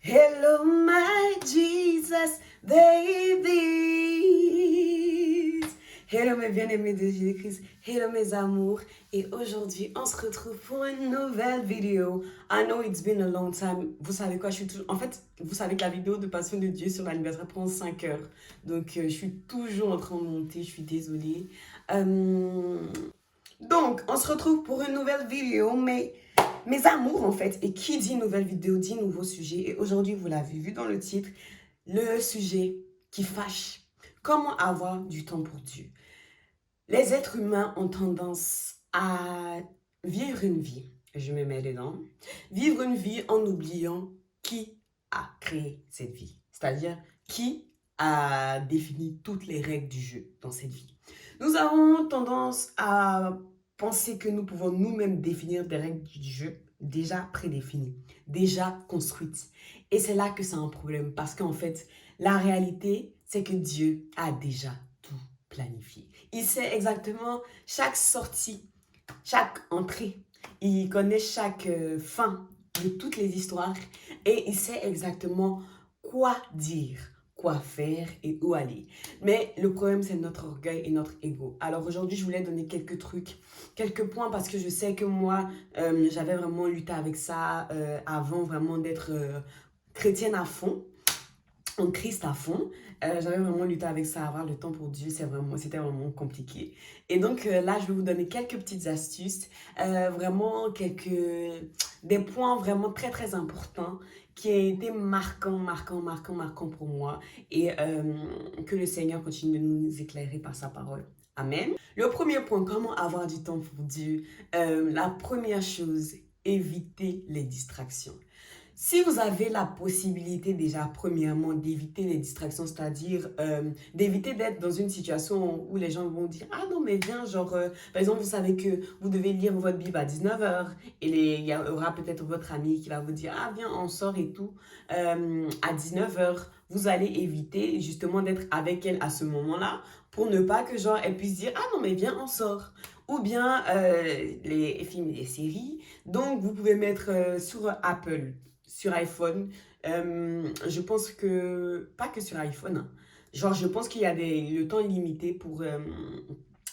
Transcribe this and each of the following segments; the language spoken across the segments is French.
Hello my Jesus babies. Hello mes bien-aimés de Jésus-Christ. Hello mes amours. Et aujourd'hui, on se retrouve pour une nouvelle vidéo. I know it's been a long time. Vous savez quoi, je suis toujours... En fait, vous savez que la vidéo de Passion de Dieu sur l'anniversaire prend 5 heures. Donc, je suis toujours en train de monter. Je suis désolée. Donc, on se retrouve pour une nouvelle vidéo, mais mes amours en fait. Et qui dit nouvelle vidéo dit nouveau sujet. Et aujourd'hui, vous l'avez vu dans le titre, le sujet qui fâche. Comment avoir du temps pour Dieu? Les êtres humains ont tendance à vivre une vie, je me mets dedans, vivre une vie en oubliant qui a créé cette vie. C'est-à-dire qui a défini toutes les règles du jeu dans cette vie. Nous avons tendance à penser que nous pouvons nous-mêmes définir des règles du jeu déjà prédéfinies, déjà construites. Et c'est là que c'est un problème parce qu'en fait, la réalité, c'est que Dieu a déjà tout planifié. Il sait exactement chaque sortie, chaque entrée. Il connaît chaque fin de toutes les histoires et il sait exactement quoi dire, quoi faire et où aller. Mais le problème, c'est notre orgueil et notre ego. Alors aujourd'hui, je voulais donner quelques trucs, quelques points parce que je sais que moi, j'avais vraiment lutté avec ça avant vraiment d'être chrétienne à fond, en Christ à fond. J'avais vraiment lutté avec ça, avoir le temps pour Dieu, c'était vraiment compliqué. Et donc là, je vais vous donner quelques petites astuces, vraiment des points vraiment très très importants qui ont été marquants pour moi et que le Seigneur continue de nous éclairer par sa parole. Amen. Le premier point, comment avoir du temps pour Dieu? La première chose, éviter les distractions. Si vous avez la possibilité déjà, premièrement, d'éviter les distractions, c'est-à-dire d'éviter d'être dans une situation où les gens vont dire « Ah non, mais viens, genre, par exemple, vous savez que vous devez lire votre Bible à 19h et il y aura peut-être votre ami qui va vous dire « Ah, viens, on sort et tout à 19h. » Vous allez éviter justement d'être avec elle à ce moment-là pour ne pas que genre elle puisse dire « Ah non, mais viens, on sort. » Ou bien les films et les séries. Donc, vous pouvez mettre sur Apple, sur iPhone, je pense que, pas que sur iPhone, hein. Genre je pense qu'il y a le temps limité pour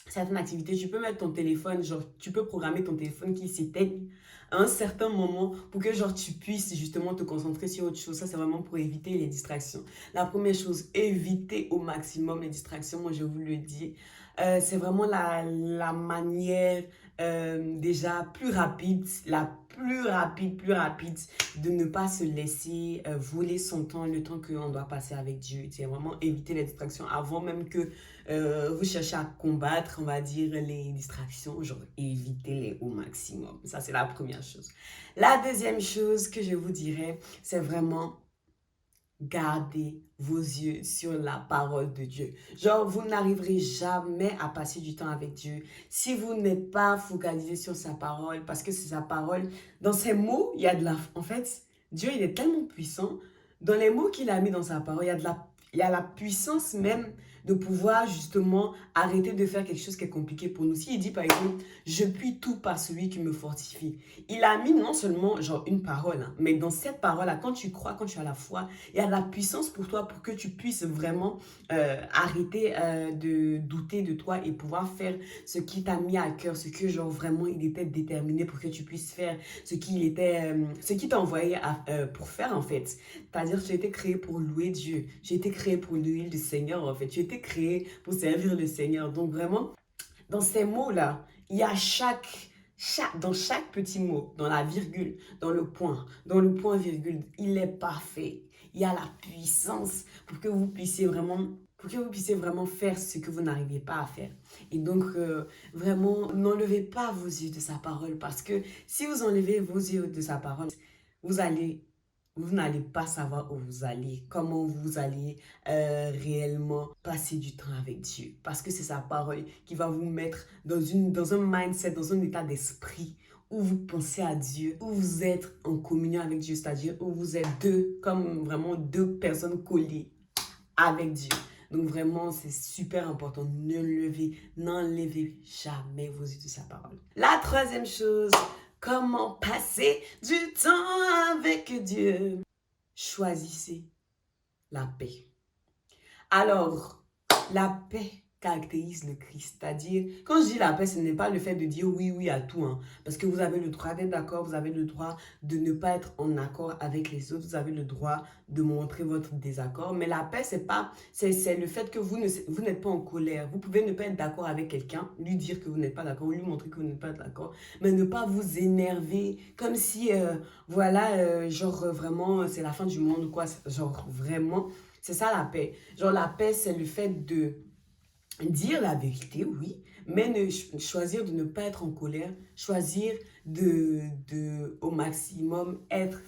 certaines activités. Tu peux mettre ton téléphone, genre tu peux programmer ton téléphone qui s'éteigne à un certain moment pour que genre tu puisses justement te concentrer sur autre chose. Ça c'est vraiment pour éviter les distractions. La première chose, éviter au maximum les distractions, moi je vous le dis. C'est vraiment la manière déjà plus rapide de ne pas se laisser voler son temps, le temps qu'on doit passer avec Dieu. C'est vraiment éviter les distractions avant même que vous cherchez à combattre, on va dire, les distractions, genre évitez-les au maximum. Ça, c'est la première chose. La deuxième chose que je vous dirais, c'est vraiment gardez vos yeux sur la parole de Dieu. Genre, vous n'arriverez jamais à passer du temps avec Dieu si vous n'êtes pas focalisé sur sa parole, parce que c'est sa parole. Dans ses mots, il y a de la... En fait, Dieu, il est tellement puissant. Dans les mots qu'il a mis dans sa parole, il y a la puissance même de pouvoir justement arrêter de faire quelque chose qui est compliqué pour nous. S'il dit par exemple, je puis tout par celui qui me fortifie. Il a mis non seulement genre une parole, hein, mais dans cette parole-là, quand tu crois, quand tu as la foi, il y a de la puissance pour toi pour que tu puisses vraiment arrêter de douter de toi et pouvoir faire ce qui t'a mis à cœur, ce que genre vraiment il était déterminé pour que tu puisses faire, ce qui t'a envoyé pour faire en fait. C'est-à-dire tu as été créé pour louer Dieu, tu as été créé pour louer le Seigneur en fait, tu as été créé pour servir le Seigneur. Donc vraiment, dans ces mots-là, il y a dans chaque petit mot, dans la virgule, dans le point virgule, il est parfait. Il y a la puissance pour que vous puissiez vraiment faire ce que vous n'arriviez pas à faire. Et donc, vraiment, n'enlevez pas vos yeux de sa parole parce que si vous enlevez vos yeux de sa parole, vous allez vous n'allez pas savoir où vous allez, comment vous allez réellement passer du temps avec Dieu. Parce que c'est sa parole qui va vous mettre dans un mindset, dans un état d'esprit où vous pensez à Dieu, où vous êtes en communion avec Dieu, c'est-à-dire où vous êtes deux, comme vraiment deux personnes collées avec Dieu. Donc vraiment, c'est super important. N'enlevez jamais vos yeux de sa parole. La troisième chose, comment passer du temps avec Dieu. choisissez la paix. Alors, la paix caractérise le Christ. C'est-à-dire, quand je dis la paix, ce n'est pas le fait de dire oui, oui à tout. Hein, parce que vous avez le droit d'être d'accord, vous avez le droit de ne pas être en accord avec les autres, vous avez le droit de montrer votre désaccord. Mais la paix, c'est le fait que vous n'êtes pas en colère. Vous pouvez ne pas être d'accord avec quelqu'un, lui dire que vous n'êtes pas d'accord, lui montrer que vous n'êtes pas d'accord, mais ne pas vous énerver comme si, voilà, genre vraiment, c'est la fin du monde ou quoi. Genre vraiment, c'est ça la paix. Genre la paix, c'est le fait de dire la vérité, oui, mais choisir de ne pas être en colère, choisir au maximum être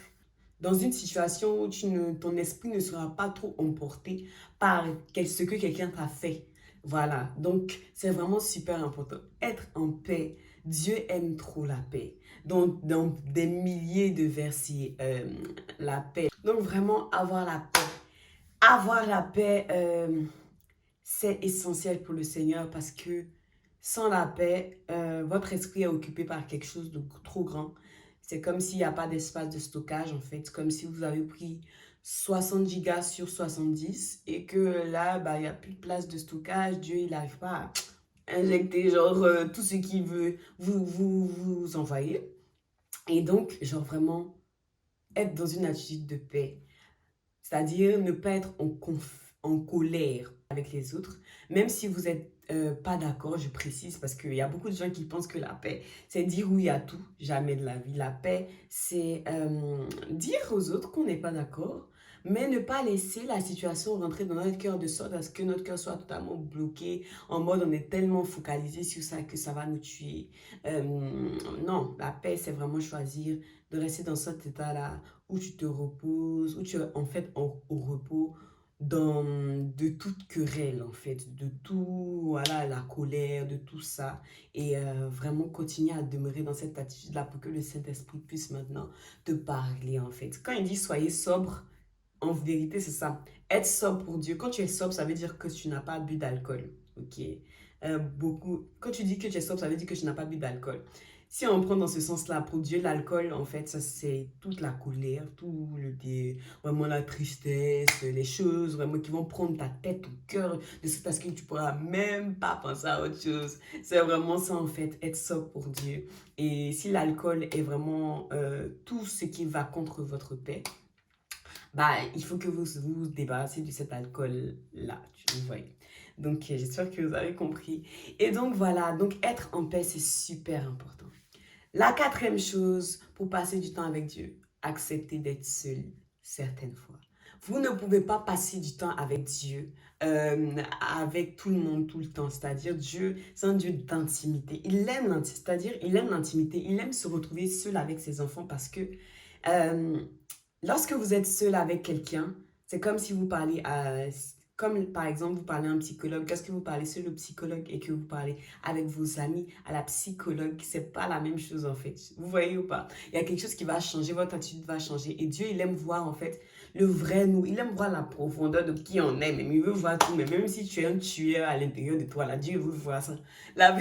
dans une situation où ton esprit ne sera pas trop emporté par ce que quelqu'un t'a fait. Voilà, donc c'est vraiment super important. Être en paix, Dieu aime trop la paix. Dans des milliers de versets, la paix. Donc vraiment avoir la paix. Avoir la paix, c'est essentiel pour le Seigneur parce que sans la paix, votre esprit est occupé par quelque chose de trop grand. C'est comme s'il n'y a pas d'espace de stockage en fait. Comme si vous avez pris 60 gigas sur 70 et que là, bah, il n'y a plus de place de stockage. Dieu, il n'arrive pas à injecter genre tout ce qu'il veut vous envoyer. Et donc, genre vraiment, être dans une attitude de paix. C'est-à-dire ne pas être en colère avec les autres, même si vous n'êtes pas d'accord, je précise, parce qu'il y a beaucoup de gens qui pensent que la paix, c'est dire oui à tout, jamais de la vie. La paix, c'est dire aux autres qu'on n'est pas d'accord, mais ne pas laisser la situation rentrer dans notre cœur de sorte à ce que notre cœur soit totalement bloqué, en mode on est tellement focalisé sur ça que ça va nous tuer. Non, la paix, c'est vraiment choisir de rester dans cet état-là où tu te reposes, où tu es en fait au repos de toute querelle en fait, de tout, voilà, la colère, de tout ça. Et vraiment continuer à demeurer dans cette attitude-là pour que le Saint-Esprit puisse maintenant te parler en fait. Quand il dit soyez sobre, en vérité c'est ça. Être sobre pour Dieu. Quand tu es sobre, ça veut dire que tu n'as pas bu d'alcool. Ok. Quand tu dis que tu es sobre, ça veut dire que tu n'as pas bu d'alcool. Si on prend dans ce sens-là, pour Dieu, l'alcool, en fait, ça c'est toute la colère, vraiment la tristesse, les choses vraiment qui vont prendre ta tête, ton cœur, de ce parce que tu pourras même pas penser à autre chose. C'est vraiment ça, en fait, être sobre pour Dieu. Et si l'alcool est vraiment tout ce qui va contre votre paix, bah, il faut que vous vous débarrassiez de cet alcool-là, tu vois. Donc, j'espère que vous avez compris. Et donc, voilà, donc être en paix, c'est super important. La quatrième chose pour passer du temps avec Dieu, accepter d'être seul certaines fois. Vous ne pouvez pas passer du temps avec Dieu, avec tout le monde tout le temps. C'est-à-dire Dieu, c'est un Dieu d'intimité. C'est-à-dire il aime l'intimité, il aime se retrouver seul avec ses enfants parce que euh, lorsque vous êtes seul avec quelqu'un, c'est comme si vous parliez à... Comme par exemple, vous parlez à un psychologue, qu'est-ce que vous parlez seul au psychologue et que vous parlez avec vos amis à la psychologue, c'est pas la même chose en fait. Vous voyez ou pas? Il y a quelque chose qui va changer, votre attitude va changer. Et Dieu, il aime voir en fait le vrai nous. Il aime voir la profondeur de qui on est, même il veut voir tout. Mais même si tu es un tueur à l'intérieur de toi, là, Dieu veut voir ça. La,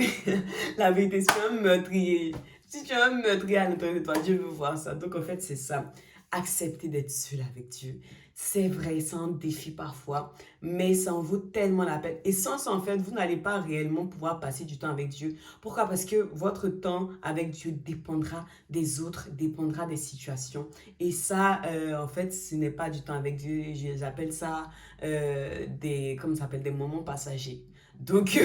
la vérité, si tu es un meurtrier, si tu es un meurtrier à l'intérieur de toi, Dieu veut voir ça. Donc en fait, c'est ça. Accepter d'être seul avec Dieu. C'est vrai, c'est un défi parfois, mais ça en vaut tellement la peine. Et sans ça, en fait, vous n'allez pas réellement pouvoir passer du temps avec Dieu. Pourquoi? Parce que votre temps avec Dieu dépendra des autres, dépendra des situations. Et ça, en fait, ce n'est pas du temps avec Dieu. J'appelle ça comment ça s'appelle, des moments passagers. Donc,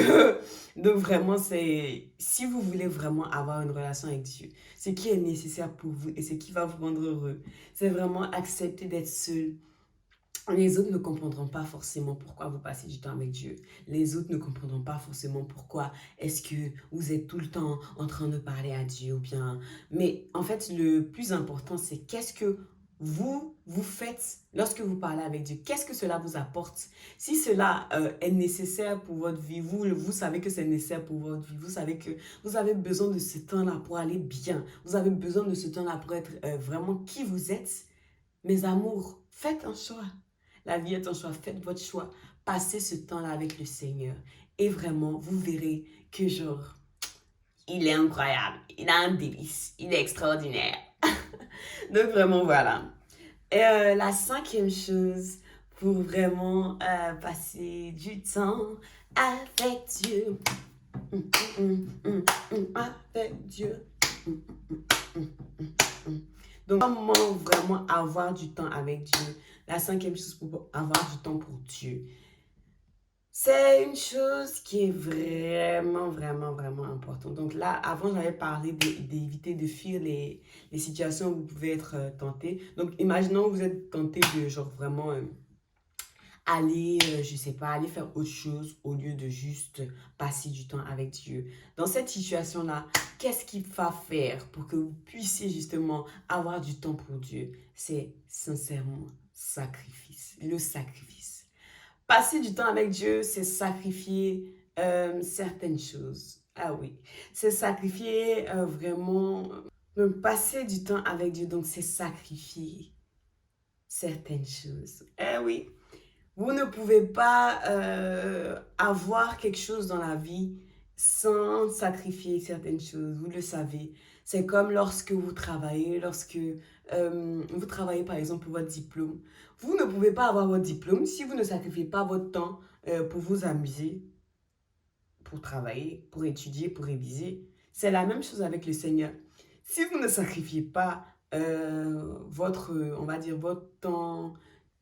donc vraiment, si vous voulez vraiment avoir une relation avec Dieu, ce qui est nécessaire pour vous et ce qui va vous rendre heureux, c'est vraiment accepter d'être seul. Les autres ne comprendront pas forcément pourquoi vous passez du temps avec Dieu. Les autres ne comprendront pas forcément pourquoi est-ce que vous êtes tout le temps en train de parler à Dieu ou bien... Mais en fait, le plus important, c'est qu'est-ce que vous faites lorsque vous parlez avec Dieu. Qu'est-ce que cela vous apporte? Si cela est nécessaire pour votre vie, vous savez que c'est nécessaire pour votre vie. Vous savez que vous avez besoin de ce temps-là pour aller bien. Vous avez besoin de ce temps-là pour être vraiment qui vous êtes. Mes amours, faites un choix. La vie est un choix. Faites votre choix. Passez ce temps-là avec le Seigneur. Et vraiment, vous verrez que genre, il est incroyable. Il a un délice. Il est extraordinaire. Donc vraiment, voilà. Et la cinquième chose pour vraiment passer du temps avec Dieu, avec Dieu. Donc, comment vraiment avoir du temps avec Dieu? La cinquième chose pour avoir du temps pour Dieu. C'est une chose qui est vraiment, vraiment, vraiment importante. Donc là, avant, j'avais parlé d'éviter de fuir les situations où vous pouvez être tenté. Donc, imaginons que vous êtes tenté de genre vraiment aller, je sais pas, aller faire autre chose au lieu de juste passer du temps avec Dieu. Dans cette situation-là, qu'est-ce qu'il va faire pour que vous puissiez justement avoir du temps pour Dieu? C'est sincèrement sacrifice, le sacrifice. Passer du temps avec Dieu, c'est sacrifier certaines choses. Ah oui, c'est sacrifier vraiment. Passer du temps avec Dieu, donc c'est sacrifier certaines choses. Eh oui, vous ne pouvez pas avoir quelque chose dans la vie sans sacrifier certaines choses. Vous le savez. C'est comme lorsque vous travaillez, lorsque vous travaillez par exemple pour votre diplôme. Vous ne pouvez pas avoir votre diplôme si vous ne sacrifiez pas votre temps pour vous amuser, pour travailler, pour étudier, pour réviser. C'est la même chose avec le Seigneur. Si vous ne sacrifiez pas votre, on va dire, votre temps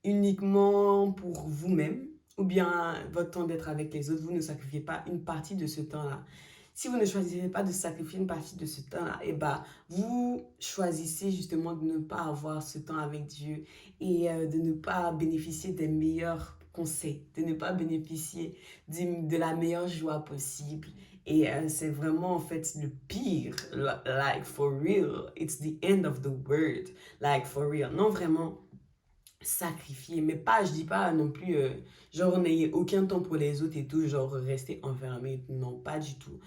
uniquement pour vous-même, ou bien votre temps d'être avec les autres, vous ne sacrifiez pas une partie de ce temps-là. Si vous ne choisissez pas de sacrifier une partie de ce temps-là, eh ben, vous choisissez justement de ne pas avoir ce temps avec Dieu et de ne pas bénéficier des meilleurs conseils, de ne pas bénéficier de la meilleure joie possible. Et c'est vraiment en fait le pire, like for real, it's the end of the world, like for real. Non, vraiment sacrifier, mais pas, je dis pas non plus, genre n'ayez aucun temps pour les autres et tout, genre rester enfermé, non, pas du tout.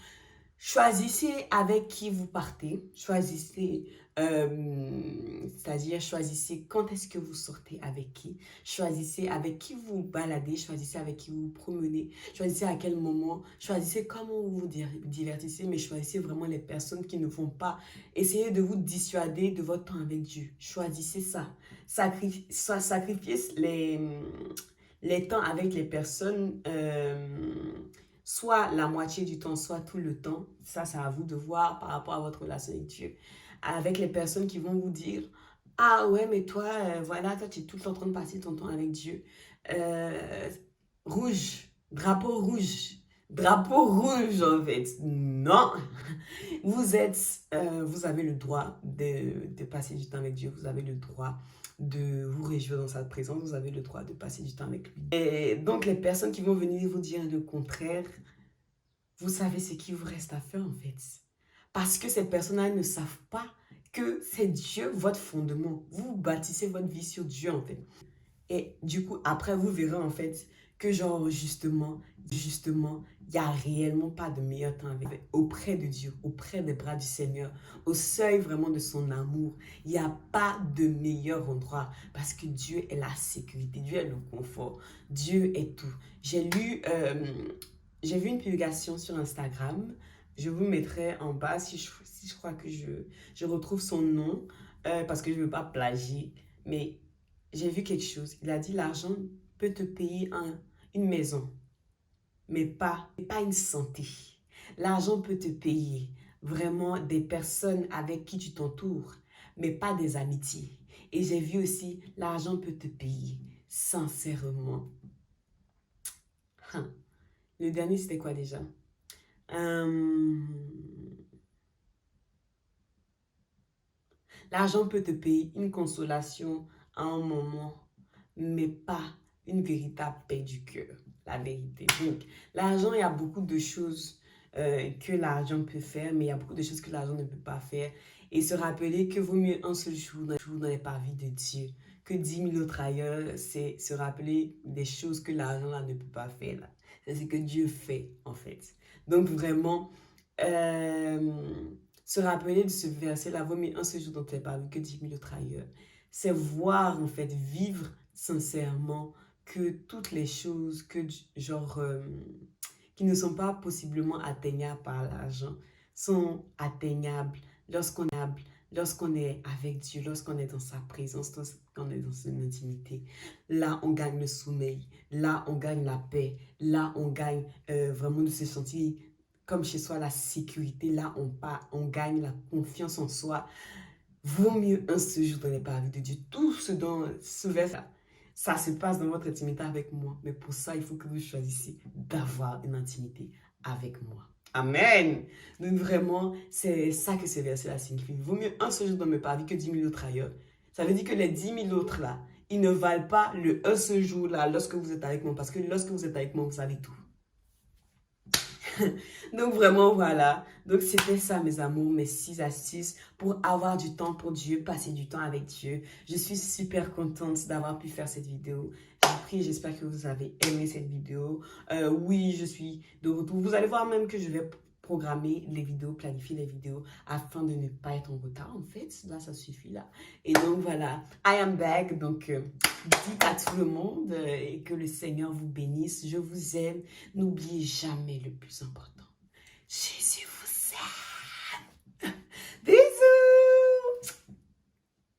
Choisissez avec qui vous partez, choisissez, c'est-à-dire choisissez quand est-ce que vous sortez avec qui, choisissez avec qui vous vous baladez, choisissez avec qui vous vous promenez, choisissez à quel moment, choisissez comment vous vous divertissez, mais choisissez vraiment les personnes qui ne vont pas essayer de vous dissuader de votre temps avec Dieu. Choisissez ça. Sacrifiez les temps avec les personnes soit la moitié du temps, soit tout le temps. Ça, c'est à vous de voir par rapport à votre relation avec Dieu. Avec les personnes qui vont vous dire, ah ouais, mais toi, voilà, toi, tu es tout le temps en train de passer ton temps avec Dieu. Rouge, drapeau rouge. Drapeau rouge, en fait. Non. Vous avez le droit de passer du temps avec Dieu. Vous avez le droit de vous réjouir dans sa présence. Vous avez le droit de passer du temps avec lui. Et donc, les personnes qui vont venir vous dire le contraire, vous savez ce qu'il vous reste à faire, en fait. Parce que ces personnes-là ne savent pas que c'est Dieu votre fondement. Vous bâtissez votre vie sur Dieu, en fait. Et du coup, après, vous verrez en fait que genre, justement, il n'y a réellement pas de meilleur temps auprès de Dieu, auprès des bras du Seigneur, au seuil vraiment de son amour. Il n'y a pas de meilleur endroit parce que Dieu est la sécurité, Dieu est le confort, Dieu est tout. J'ai vu une publication sur Instagram, je vous mettrai en bas si je crois que je retrouve son nom parce que je ne veux pas plagier, mais j'ai vu quelque chose. Il a dit l'argent peut te payer une maison, mais pas une santé. L'argent peut te payer vraiment des personnes avec qui tu t'entoures, mais pas des amitiés. Et j'ai vu aussi l'argent peut te payer sincèrement. Le dernier, c'était quoi déjà? L'argent peut te payer une consolation à un moment, mais pas une véritable paix du cœur, la vérité. Donc, l'argent, il y a beaucoup de choses que l'argent peut faire, mais il y a beaucoup de choses que l'argent ne peut pas faire. Et se rappeler que vaut mieux un seul jour dans les parvis de Dieu que 10 000 autres ailleurs, c'est se rappeler des choses que l'argent là ne peut pas faire. C'est ce que Dieu fait, en fait. Donc, vraiment, se rappeler de ce verset-là, vaut mieux un seul jour dans tes parvis que 10 000 autres ailleurs. C'est voir, en fait, vivre sincèrement que toutes les choses que, genre, qui ne sont pas possiblement atteignables par l'argent sont atteignables lorsqu'on est avec Dieu, lorsqu'on est dans sa présence, lorsqu'on est dans son intimité, là, on gagne le sommeil, là, on gagne la paix, là, on gagne vraiment de se sentir comme chez soi, la sécurité, là, on gagne la confiance en soi. Vaut mieux un séjour dans les paradis de Dieu. Tout ce dont ce verset, ça se passe dans votre intimité avec moi. Mais pour ça, il faut que vous choisissiez d'avoir une intimité avec moi. Amen. Donc vraiment, c'est ça que ce verset-là signifie. Vaut mieux un seul jour dans mes paradis que 10 000 autres ailleurs. Ça veut dire que les 10 000 autres là, ils ne valent pas le un seul jour là lorsque vous êtes avec moi. Parce que lorsque vous êtes avec moi, vous savez tout. Donc vraiment, voilà. Donc c'était ça, mes amours, mes 6 astuces pour avoir du temps pour Dieu, passer du temps avec Dieu. Je suis super contente d'avoir pu faire cette vidéo. J'ai pris, j'espère que vous avez aimé cette vidéo. Oui, je suis de retour. Vous allez voir même que je vais programmer les vidéos, planifier les vidéos afin de ne pas être en retard, en fait. Là, ça suffit, là. Et donc, voilà. I am back. Donc, dites à tout le monde et que le Seigneur vous bénisse. Je vous aime. N'oubliez jamais le plus important. Jésus vous aime.